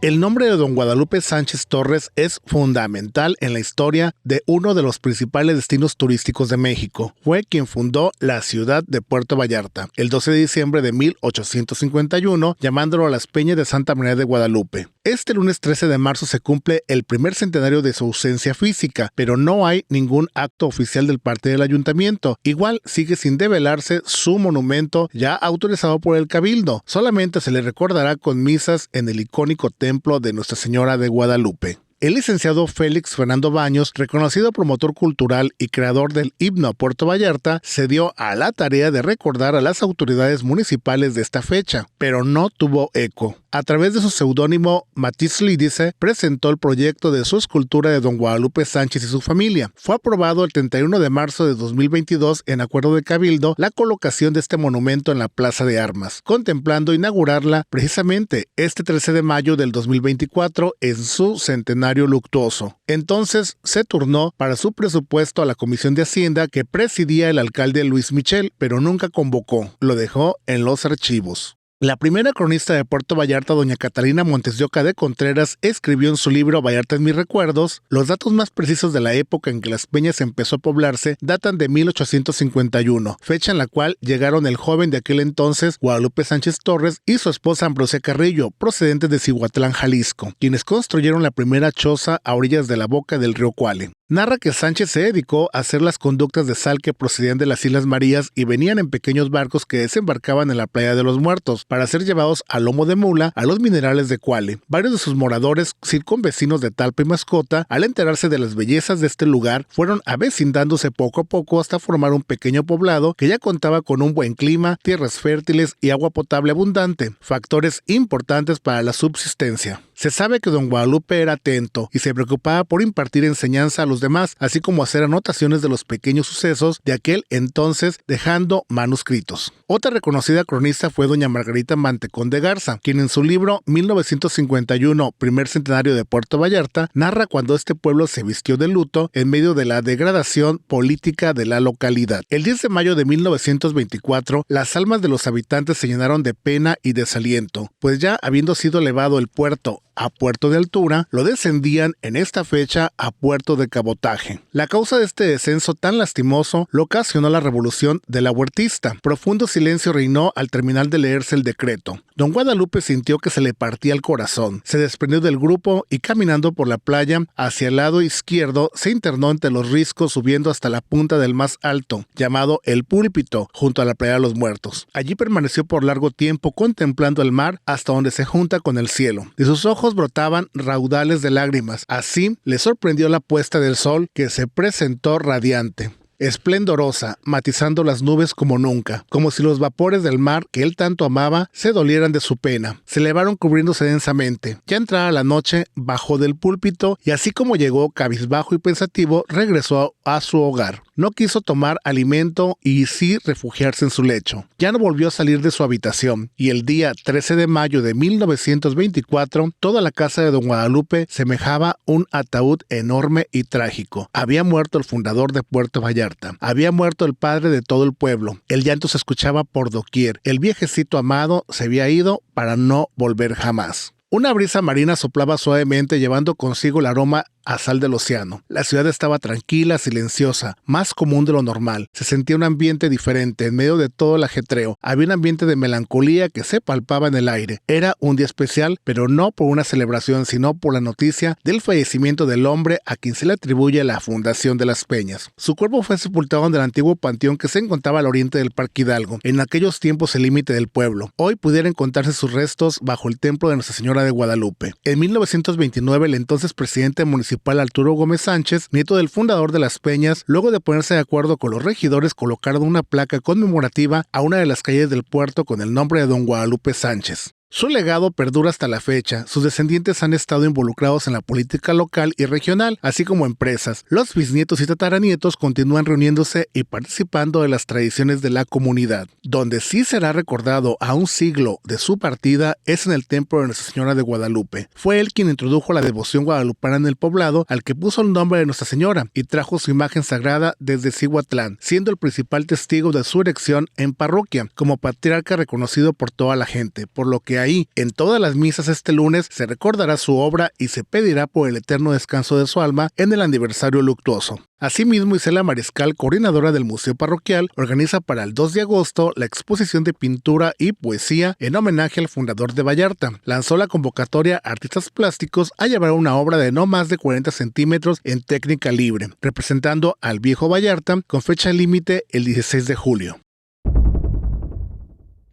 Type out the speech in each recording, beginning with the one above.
El nombre de don Guadalupe Sánchez Torres es fundamental en la historia de uno de los principales destinos turísticos de México. Fue quien fundó la ciudad de Puerto Vallarta el 12 de diciembre de 1851, llamándolo Las Peñas de Santa María de Guadalupe. Este lunes 13 de marzo se cumple el primer centenario de su ausencia física, pero no hay ningún acto oficial del parte del ayuntamiento. Igual sigue sin develarse su monumento ya autorizado por el Cabildo. Solamente se le recordará con misas en el icónico templo de Nuestra Señora de Guadalupe. El licenciado Félix Fernando Baños, reconocido promotor cultural y creador del himno a Puerto Vallarta, se dio a la tarea de recordar a las autoridades municipales de esta fecha, pero no tuvo eco. A través de su seudónimo Matisse Lídice, presentó el proyecto de su escultura de don Guadalupe Sánchez y su familia. Fue aprobado el 31 de marzo de 2022 en acuerdo de Cabildo la colocación de este monumento en la Plaza de Armas, contemplando inaugurarla precisamente este 13 de mayo del 2024 en su centenario luctuoso. Entonces se turnó para su presupuesto a la Comisión de Hacienda que presidía el alcalde Luis Michel, pero nunca convocó. Lo dejó en los archivos. La primera cronista de Puerto Vallarta, doña Catalina Montes de Oca de Contreras, escribió en su libro Vallarta en mis recuerdos: los datos más precisos de la época en que Las Peñas empezó a poblarse datan de 1851, fecha en la cual llegaron el joven de aquel entonces, Guadalupe Sánchez Torres, y su esposa Ambrosia Carrillo, procedentes de Cihuatlán, Jalisco, quienes construyeron la primera choza a orillas de la boca del río Cuale. Narra que Sánchez se dedicó a hacer las conductas de sal que procedían de las Islas Marías y venían en pequeños barcos que desembarcaban en la Playa de los Muertos para ser llevados a lomo de mula a los minerales de Cuale. Varios de sus moradores, circunvecinos de Talpa y Mascota, al enterarse de las bellezas de este lugar, fueron avecindándose poco a poco hasta formar un pequeño poblado que ya contaba con un buen clima, tierras fértiles y agua potable abundante, factores importantes para la subsistencia. Se sabe que don Guadalupe era atento y se preocupaba por impartir enseñanza a los demás, así como hacer anotaciones de los pequeños sucesos de aquel entonces, dejando manuscritos. Otra reconocida cronista fue doña Margarita Mantecón de Garza, quien en su libro 1951, primer centenario de Puerto Vallarta, narra cuando este pueblo se vistió de luto en medio de la degradación política de la localidad. El 10 de mayo de 1924, las almas de los habitantes se llenaron de pena y desaliento, pues ya habiendo sido elevado el puerto a puerto de altura, lo descendían en esta fecha a puerto de cabotaje. La causa de este descenso tan lastimoso lo ocasionó la revolución de la Huertista. Profundo silencio reinó al terminar de leerse el decreto. Don Guadalupe sintió que se le partía el corazón. Se desprendió del grupo y caminando por la playa hacia el lado izquierdo se internó entre los riscos subiendo hasta la punta del más alto, llamado El Púlpito, junto a la Playa de los Muertos. Allí permaneció por largo tiempo contemplando el mar hasta donde se junta con el cielo. De sus ojos brotaban raudales de lágrimas. Así le sorprendió la puesta del sol que se presentó radiante, esplendorosa, matizando las nubes como nunca, como si los vapores del mar que él tanto amaba se dolieran de su pena. Se elevaron cubriéndose densamente. Ya entrada la noche, bajó del púlpito y así como llegó, cabizbajo y pensativo, regresó a su hogar. No quiso tomar alimento y sí refugiarse en su lecho. Ya no volvió a salir de su habitación y el día 13 de mayo de 1924, toda la casa de don Guadalupe semejaba un ataúd enorme y trágico. Había muerto el fundador de Puerto Vallarta. Había muerto el padre de todo el pueblo. El llanto se escuchaba por doquier. El viejecito amado se había ido para no volver jamás. Una brisa marina soplaba suavemente llevando consigo el aroma a sal del océano. La ciudad estaba tranquila, silenciosa, más común de lo normal. Se sentía un ambiente diferente en medio de todo el ajetreo. Había un ambiente de melancolía que se palpaba en el aire. Era un día especial, pero no por una celebración, sino por la noticia del fallecimiento del hombre a quien se le atribuye la fundación de Las Peñas. Su cuerpo fue sepultado en el antiguo panteón que se encontraba al oriente del Parque Hidalgo, en aquellos tiempos el límite del pueblo. Hoy pudieran encontrarse sus restos bajo el templo de Nuestra Señora de Guadalupe. En 1929, el entonces presidente municipal Arturo Gómez Sánchez, nieto del fundador de Las Peñas, luego de ponerse de acuerdo con los regidores, colocaron una placa conmemorativa a una de las calles del puerto con el nombre de don Guadalupe Sánchez. Su legado perdura hasta la fecha. Sus descendientes han estado involucrados en la política local y regional, así como empresas. Los bisnietos y tataranietos continúan reuniéndose y participando de las tradiciones de la comunidad. Donde sí será recordado a un siglo de su partida es en el templo de Nuestra Señora de Guadalupe. Fue él quien introdujo la devoción guadalupana en el poblado, al que puso el nombre de Nuestra Señora y trajo su imagen sagrada desde Cihuatlán, siendo el principal testigo de su erección en parroquia, como patriarca reconocido por toda la gente, por lo que ahí. En todas las misas este lunes se recordará su obra y se pedirá por el eterno descanso de su alma en el aniversario luctuoso. Asimismo, Isela Mariscal, coordinadora del Museo Parroquial, organiza para el 2 de agosto la exposición de pintura y poesía en homenaje al fundador de Vallarta. Lanzó la convocatoria a artistas plásticos a llevar una obra de no más de 40 centímetros en técnica libre, representando al viejo Vallarta con fecha límite el 16 de julio.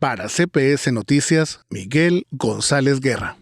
Para CPS Noticias, Miguel González Guerra.